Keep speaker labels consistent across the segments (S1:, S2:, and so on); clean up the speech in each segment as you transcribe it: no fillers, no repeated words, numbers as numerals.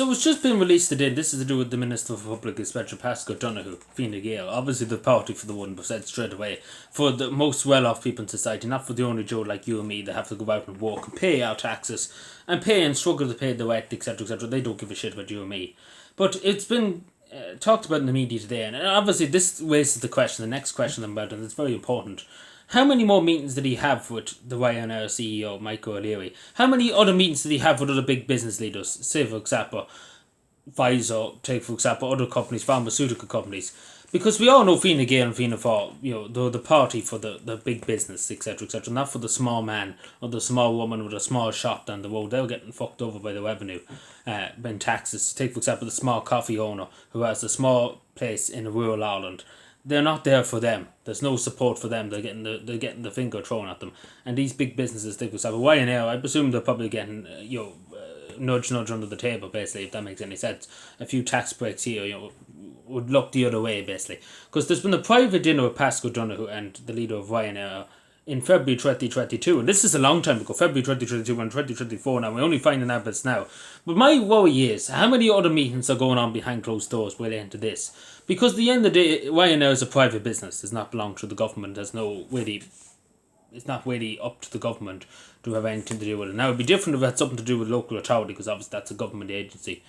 S1: So it's just been released today. This is to do with the Minister for Public Inspection, Paschal, donohoe, Fine Gael. Obviously the party for the 1% straight away. For the most well-off people in society, not for the only Joe like you and me that have to go out and work and pay our taxes and pay and struggle to pay the rent, etc., etc. They don't give a shit about you and me. But it's been talked about in the media today, and obviously this raises the question, the next question about, and it's very important. How many more meetings did he have with the Ryanair CEO, Michael O'Leary? How many other meetings did he have with other big business leaders? Say, for example, Pfizer, take for example, other companies, pharmaceutical companies. Because we all know Fine Gael and Fianna Fáil, the party for the big business, etc., etc., not for the small man or the small woman with a small shop down the road. They're getting fucked over by the revenue, in taxes. Take, for example, the small coffee owner who has a small place in rural Ireland. They're not there for them. There's no support for them. They're getting the finger thrown at them. And these big businesses, take for example, Ryanair, I presume they're probably getting, nudge under the table, basically, if that makes any sense. A few tax breaks here, would look the other way, basically. Because there's been a private dinner with Paschal Donohoe and the leader of Ryanair in February 2022, and this is a long time ago, February 2022 and 2024 now, we're only finding out this now. But my worry is, how many other meetings are going on behind closed doors relating to this? Because at the end of the day, Ryanair is a private business, does not belong to the government, it's not really up to the government to have anything to do with it. Now, it'd be different if it had something to do with local authority, because obviously that's a government agency,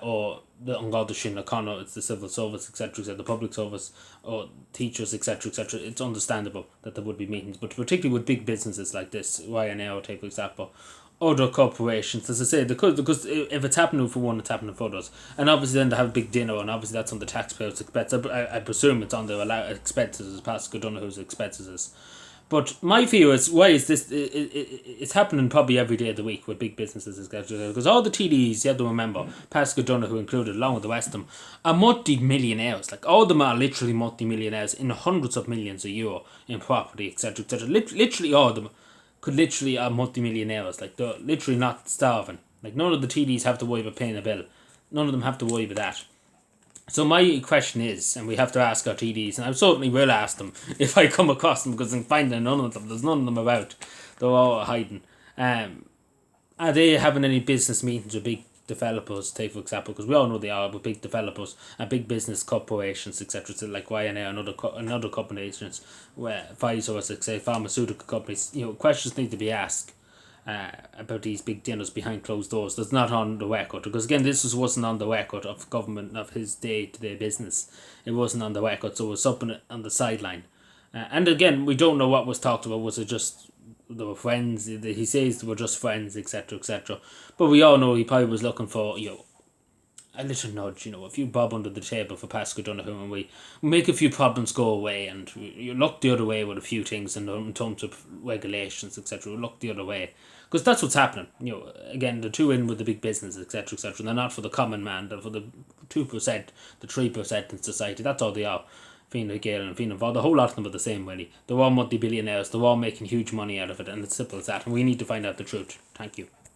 S1: or the Garda Síochána Conor, it's the civil service, etc., the public service, or teachers, etc., etc. It's understandable that there would be meetings, but particularly with big businesses like this, Ryanair, take for example, other corporations, as I say, because if it's happening for one, it's happening for others. And obviously then they have a big dinner, and obviously that's on the taxpayers' expense. I presume it's on their expenses, as Paschal Donohoe's expenses is. But my fear is, why is this? It's happening probably every day of the week with big businesses, because all the TDs, you have to remember, Paschal Donohoe included, along with the rest of them, are multi-millionaires. Like, all of them are literally multi-millionaires in hundreds of millions of euro in property, etc., etc. Literally all of them could literally are multi-millionaires. Like, they're literally not starving. Like, none of the TDs have to worry about paying a bill. None of them have to worry about that. So my question is, and we have to ask our TDs, and I certainly will ask them if I come across them, because I'm finding none of them. There's none of them about. They're all hiding. Are they having any business meetings with big developers, take for example, because we all know they are, with big developers and big business corporations, etc., so like Ryanair and other corporations, where Pfizer, as I say, pharmaceutical companies, questions need to be asked. About these big dinners behind closed doors. That's not on the record, because again, wasn't on the record of government, of his day-to-day business. It wasn't on the record, so it was something on the sideline. And again, we don't know what was talked about. Was it just they were friends? He says they were just friends, etc., etc. But we all know he probably was looking for a little nudge, a few bob under the table for Paschal Donohoe, and we make a few problems go away, and you look the other way with a few things in terms of regulations, etc. We look the other way. Because that's what's happening. Again, the two in with the big business, etc., etc. They're not for the common man. They're for the 2%, the 3% in society. That's all they are. Fine Gael and Fianna Fáil, the whole lot of them are the same, really. They're all multi-billionaires. They're all making huge money out of it, and it's simple as that. And we need to find out the truth. Thank you.